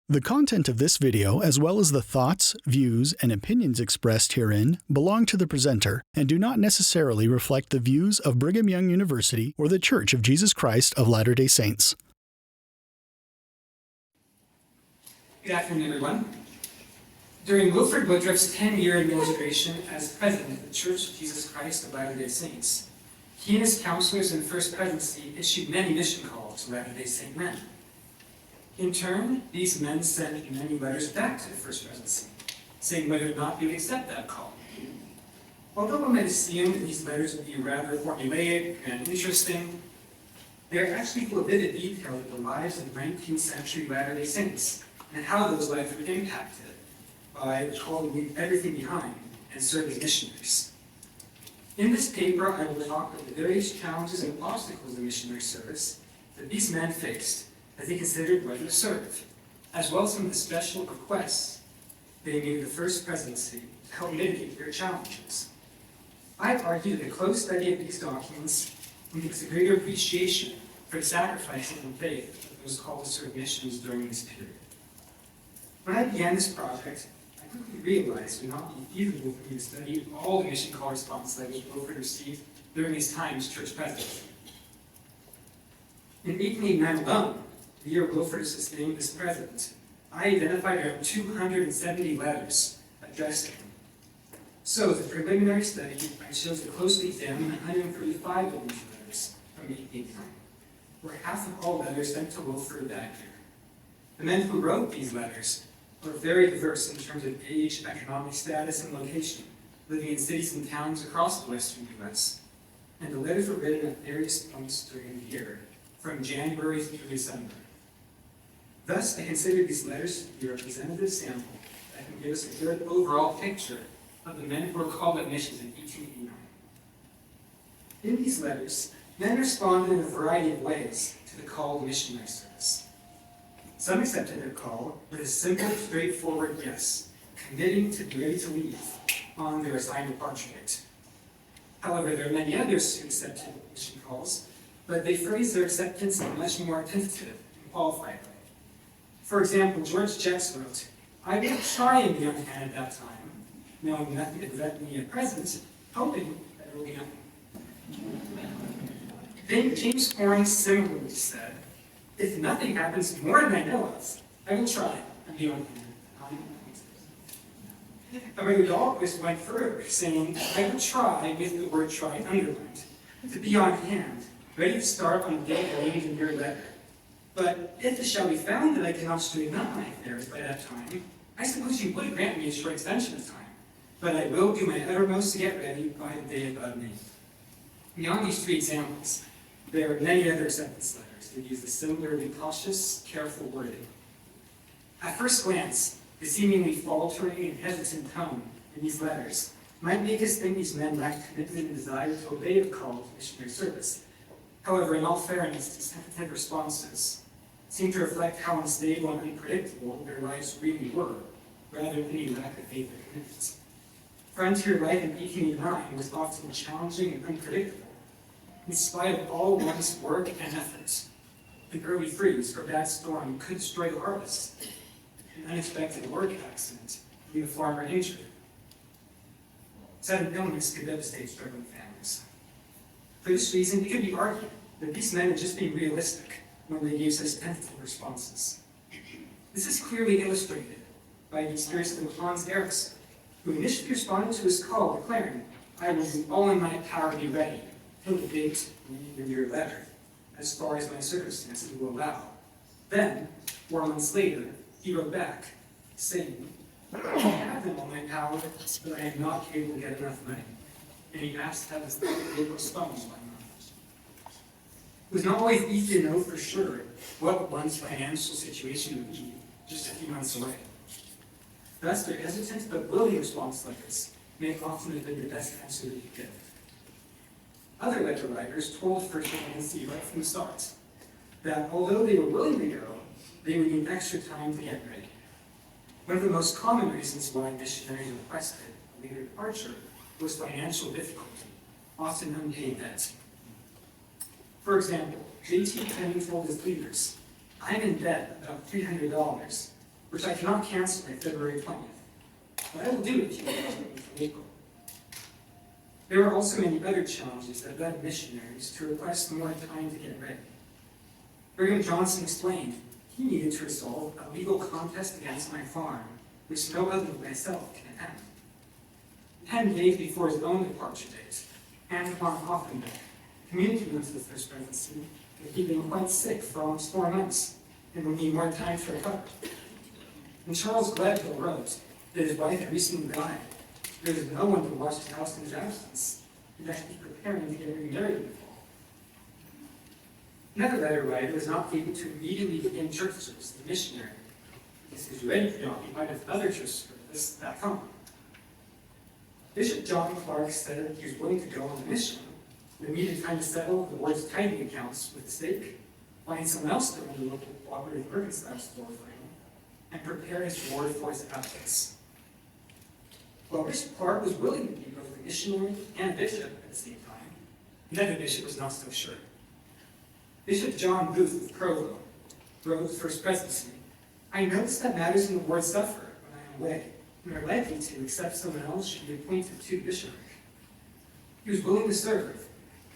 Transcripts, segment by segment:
The content of this video, as well as the thoughts, views, and opinions expressed herein, belong to the presenter and do not necessarily reflect the views of Brigham Young University or the Church of Jesus Christ of Latter-day Saints. Good afternoon, everyone. During Wilford Woodruff's 10-year administration as president of the Church of Jesus Christ of Latter-day Saints, he and his counselors in First Presidency issued many mission calls to Latter-day Saint men. In turn, these men sent many letters back to the First Presidency, saying whether or not they would accept that call. Although one might assume that these letters would be rather formulaic and interesting, they are actually full of vivid detail of the lives of 19th century Latter-day Saints and how those lives were impacted by the call to leave everything behind and serve as missionaries. In this paper, I will talk about the various challenges and obstacles of missionary service that these men faced as they considered whether to serve, as well as some of the special requests they made the First Presidency to help mitigate their challenges. I argue that a close study of these documents indicates a greater appreciation for the sacrifices and faith of those called to serve missions during this period. When I began this project, I quickly realized it would not be feasible for me to study all the mission call response letters Wilford received during his time as church president. In 1889 alone, the year Wilford was sustained as president, I identified around 270 letters addressed to him. So, as a preliminary study, I chose to closely examine 135 of these letters from 1889, where half of all letters sent to Wilford that year. The men who wrote these letters were very diverse in terms of age, economic status, and location, living in cities and towns across the western U.S. And the letters were written at various points during the year, from January through December. Thus, I consider these letters to be a representative sample that can give us a good overall picture of the men who were called at missions in 1889. In these letters, men responded in a variety of ways to the call to missionary service. Some accepted their call with a simple, straightforward yes, committing to be ready to leave on their assigned departure date. However, there are many others who accepted mission calls, but they phrased their acceptance in a much more tentative and qualified way. For example, George Jeffs wrote, "I will try and be on hand at that time, knowing nothing could prevent me at present, hoping that it will be nothing." Then James Horn similarly said, "If nothing happens more than I know of, I will try and be on hand at the time." However, Dahlquist went further, saying, "I will try," with the word try underlined, "to be on hand, ready to start on the day I leave in your letter. But if it shall be found that I cannot straighten up my affairs by that time, I suppose you would grant me a short extension of time. But I will do my uttermost to get ready by the day above named." Beyond these three examples, there are many other acceptance letters that use the similarly cautious, careful wording. At first glance, the seemingly faltering and hesitant tone in these letters might make us think these men lacked commitment and desire to obey the call to missionary service. However, in all fairness, these tentative responses seem to reflect how unstable and unpredictable their lives really were, rather than any lack of faith or commitment. Frontier life in 1889 was often challenging and unpredictable. In spite of all one's work and efforts, an early freeze or bad storm could destroy the harvest. An unexpected work accident leave a farmer injured. Sudden illness could devastate struggling families. For this reason, it could be argued that these men are just being realistic when they gave such tentative responses. This is clearly illustrated by the experience of Hans Eriksson, who initially responded to his call declaring, "I will do all in my power to be ready till the date in your letter, as far as my circumstances will allow." Then, 4 months later, he wrote back, saying, "I have them all my power, but I am not able to get enough money." And he asked to have his letter postponed by a month. It was not always easy to know for sure what one's financial situation would be just a few months away. Thus, their hesitant but willing response letters may often have been the best answer they could give. Other letter writers told First Presidency right from the start that although they were willing to go, they would need extra time to get ready. One of the most common reasons why missionaries requested a later departure was financial difficulty, often unpaid debt. For example, J.T. Penning told his leaders, "I'm in debt about $300, which I cannot cancel by February 20th. But I will do it if you want from April. There were also many other challenges that led missionaries to request more time to get ready. Brigham Johnson explained he needed to resolve a legal contest against my farm, which no other than myself can attend. 10 days before his own departure date, Antoine Hovan communicated to the First Presidency that he'd been quite sick for almost 4 months and would need more time to recover. And Charles Gladwell wrote that his wife had recently died. There was no one to watch his house in his absence, and that he'd be preparing to get remarried in the fall. Another letter writer was not able to immediately begin church service as a missionary, because he was ready to be occupied with other church service back home. Bishop John Clark said that he was willing to go on a mission, but needed time to settle the board's tithing accounts with the stake, find someone else to run the local cooperative Birkenstock store for him, and prepare his reward for his absence. While Bishop Clark was willing to be both a missionary and a bishop at the same time, another bishop was not so sure. Bishop John Booth of Provo wrote the First Presidency, "I notice that matters in the ward suffer when I am away, and are likely to accept someone else should be appointed to bishopric." He was willing to serve,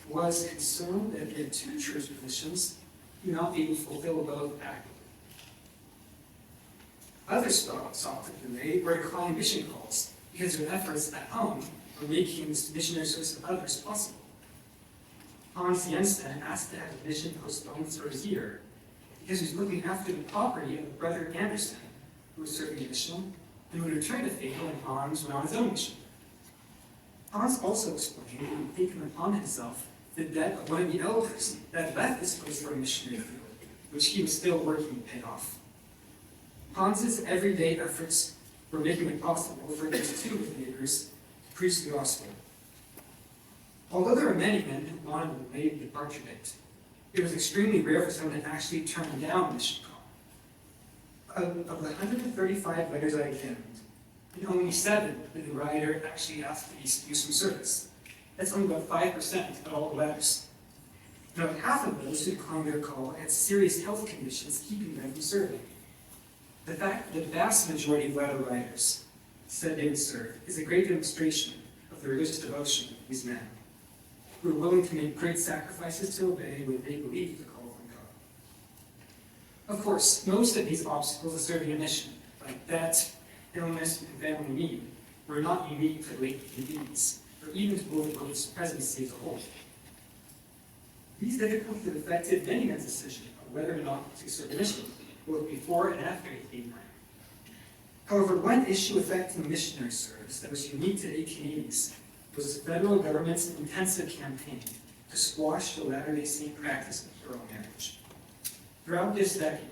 was concerned that if he had 2 church positions, he would not be able to fulfill both actively. Other sought to delay or decline mission calls because their efforts at home were making missionary service of others possible. Hans Jensen asked to have the mission postponed for a year because he was looking after the property of Brother Anderson, who was serving a mission, and would return to Fayetteville and Hans went on his own mission. Hans also explained that he had taken upon himself the debt of one of the elders that left this place for a missionary field, which he was still working to pay off. Hans's everyday efforts were making it possible for these 2 of the neighbors to preach the gospel. Although there were many men who wanted to delay the departure date, it was extremely rare for someone to actually turn down a mission call. Of the 135 letters I examined, in only 7 did the writer actually ask to be excused from service. That's only about 5% of all the letters. And about half of those who declined their call had serious health conditions keeping them from serving. The fact that the vast majority of letter writers said they would serve is a great demonstration of the religious devotion of these men, who were willing to make great sacrifices to obey what they believed the call from God. Of course, most of these obstacles to serving a mission, like debt, illness, and family need, were not unique to late convenience, or even to Wilford's presidency as a whole. These difficulties have affected many men's decision on whether or not to serve a mission, both before and after 1890. However, one issue affecting missionary service that was unique to the 1880s was the federal government's intensive campaign to squash the Latter-day Saint practice of plural marriage. Throughout this decade,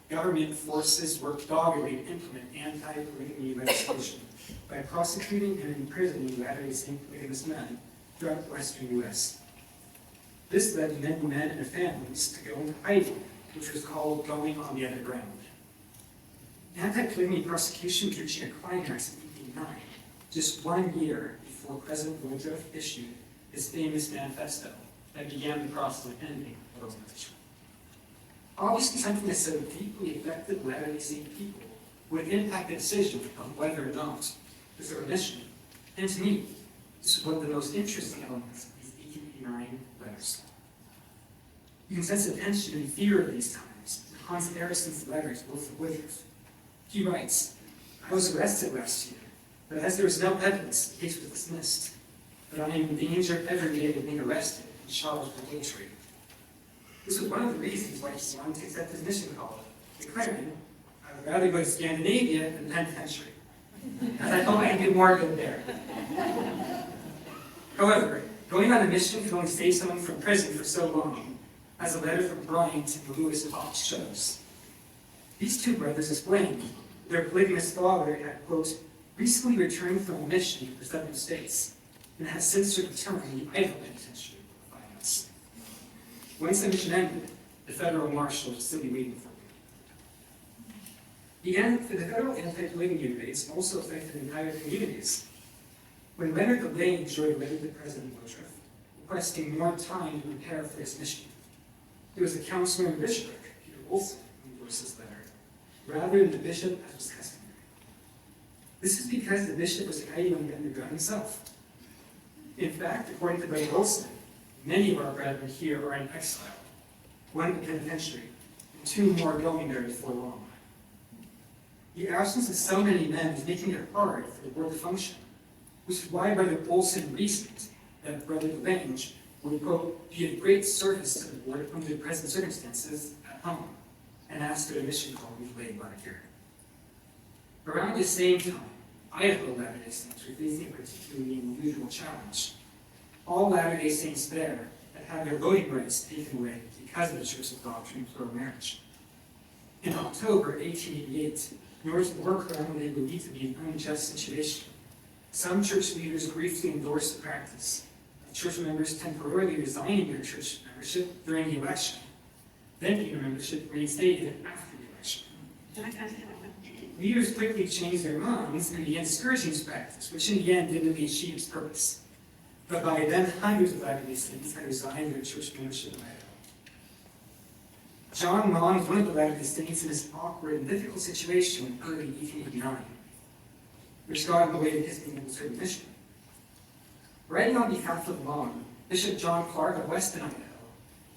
government forces worked doggedly to implement anti-polygamy legislation by prosecuting and imprisoning Latter-day Saint polygamous men throughout the western U.S. This led many men and their families to go into hiding, which was called going on the other ground. Anti-polygamy prosecution reached a climax in 1889, just 1 year before President Woodruff issued his famous manifesto that began the process of ending prohibition. Obviously, something that so deeply affected Latter-day Saint people would impact the decision on whether or not to serve a mission. And to me, this is one of the most interesting elements of these 1889 letters. You can sense the tension and fear of these times in Hans Harrison's letters, Wilford Woodruff. He writes, "I was arrested last year, but as there was no evidence, the case was dismissed. But I am in danger every day of being arrested and charged with adultery." This was one of the reasons why he wanted to accept his mission call, declaring, "I would rather go to Scandinavia than the penitentiary." And I thought I could do more good there. However, going on a mission can only save someone from prison for so long, as a letter from Bryant and Lewis Fox shows. These 2 brothers explained their polygamous father had, quote, recently returned from a mission to the southern states, and has since returned in the idle penitentiary for 5 months. Once the mission ended, the federal marshal was still waiting for him. The federal anti-polygamy raids also affected entire communities. When Leonard Lane joined a letter to President Woodruff, requesting more time to prepare for his mission, it was the councilor in Richburg, Peter Olson, who endorsed this letter. rather than the bishop as was customary. This is because the bishop was hiding on the underground himself. In fact, according to Brother Olson, many of our brethren here are in exile, one in the penitentiary, and 2 more going there before long. The absence of so many men is making it hard for the board to function, which is why Brother Olson reasoned that Brother Delange would, quote, be of great service to the board under the present circumstances at home, and asked that a mission call be laid by here. Around the same time, Idaho Latter-day Saints were facing a particularly unusual challenge. All Latter-day Saints there had had their voting rights taken away because of the Church's doctrine of plural marriage. In October 1888, in order to work around what they believed to be an unjust situation, some church leaders briefly endorsed the practice of church members temporarily resigning their church membership during the election, then their membership reinstated after the election. Leaders quickly changed their minds and began discouraging this practice, which in the end didn't really achieve its purpose. But by then, hundreds of Latter-day Saints had resigned their church membership in Idaho. John Long was one of the Latter-day Saints in this awkward and difficult situation in early 1889, which got in the way of his being able to serve the mission. Writing on behalf of Long, Bishop John Clark of Weston, Idaho,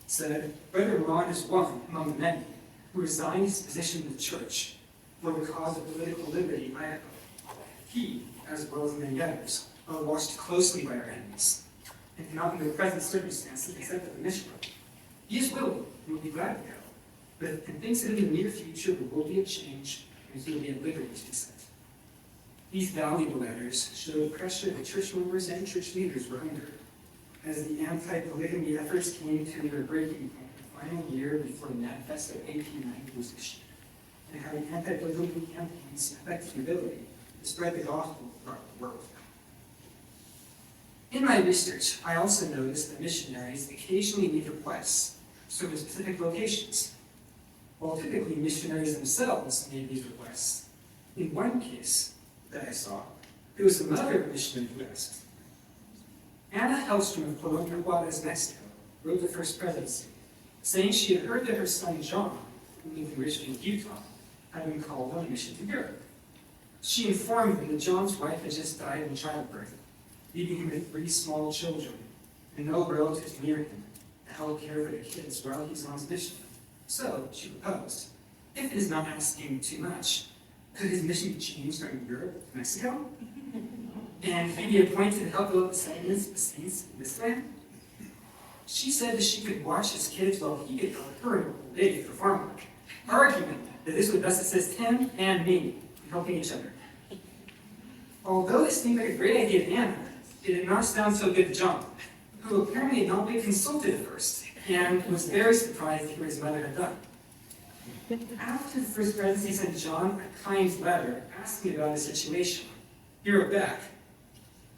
said, Brother Ron is one among the many who resigned his position in the church for the cause of political liberty in Idaho. He, as well as many others, are watched closely by our enemies, and cannot in the present circumstances accept the mission. He is willing and will be glad to go, but thinks that in the near future there will be a change and he will be at liberty to dissent. These valuable letters show the pressure that church members and church leaders were under, as the anti-polygamy efforts came to their breaking point the final year before the Manifesto of 1890 was issued, and how the anti-polygamy campaigns affected the ability to spread the gospel throughout the world. In my research, I also noticed that missionaries occasionally make requests to serve in specific locations, while typically missionaries themselves made these requests. In one case that I saw, it was the mother of a missionary who asked. Anna Hellstrom of Colonia Juarez, Mexico, wrote the First Presidency, saying she had heard that her son John, who lived originally in Utah, had been called on a mission to Europe. She informed them that John's wife had just died in childbirth, leaving him with 3 small children, and no relatives near him to help care for the kids while he's on his mission. So, she proposed, if it is not asking too much, could his mission be changed from Europe to Mexico? And he be appointed to help build the settlements of the saints in this land? She said that she could watch his kids while he could help her in the day for farm work, arguing that this would best assist him and me in helping each other. Although this seemed like a great idea to Anna, it did not sound so good to John, who apparently had not been consulted at first, and was very surprised to hear what his mother had done. After the First Presidency sent John a kind letter asking about the situation, he wrote back,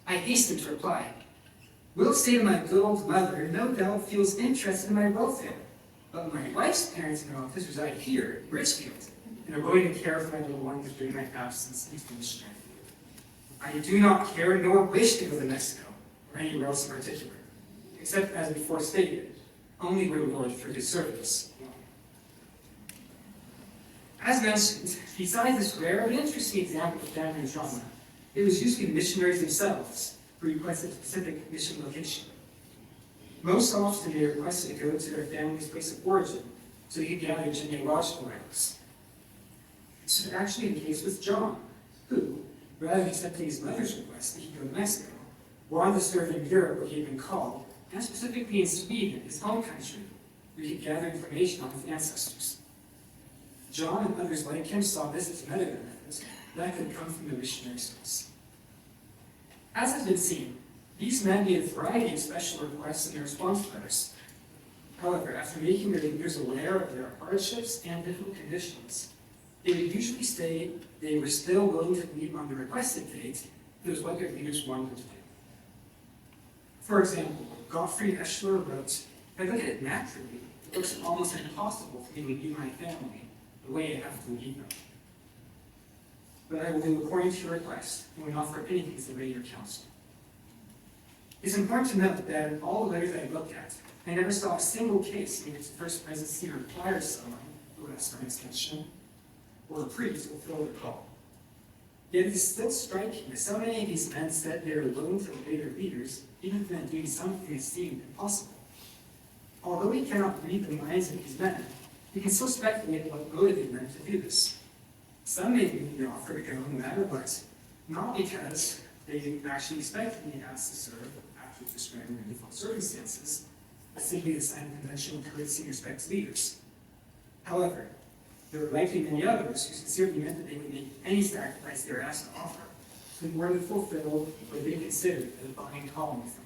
I hastened to reply, will say to my good old mother, no doubt feels interested in my welfare, but my wife's parents and relatives reside here, in Richfield, and are going to care for my little ones during my absence into the missionary field. I do not care nor wish to go to Mexico, or anywhere else in particular, except as before stated, only where the Lord through his service. As mentioned, besides this rare but interesting example of family and trauma, it was usually the missionaries themselves who requested a specific mission location. Most often they requested to go to their family's place of origin so they could gather genealogical records. This was actually the case with John, who, rather than accepting his mother's request that he go to Mexico, wanted to serve in Europe where he had been called, and specifically in Sweden, his home country, where he could gather information on his ancestors. John and others like him saw this as another benefit that could come from the missionary source. As has been seen, these men made a variety of special requests in their response letters. However, after making their leaders aware of their hardships and difficult conditions, they would usually say they were still willing to meet on the requested date if it was what their leaders wanted them to do. For example, Gottfried Eschler wrote, if I look at it naturally, it looks almost impossible for me to leave my family the way I have to leave them. But I will do according to your request, and will offer anything to obey your counsel. It's important to note that in all the letters I looked at, I never saw a single case in which the First Presidency required someone who asked for an extension, or a priest fulfill the call. Yet it is still striking that so many of these men said they were willing to obey their leaders, even when doing something that seemed impossible. Although we cannot read the minds of these men, we can still speculate what motivated them to do this. Some may be offered to go no matter what, not because they actually expected to be asked to serve after describing their default circumstances, but simply a sign of conventional courtesy and respect to leaders. However, there were likely many others who sincerely meant that they would make any sacrifice they were asked to offer in order to fulfill what they considered a divine calling from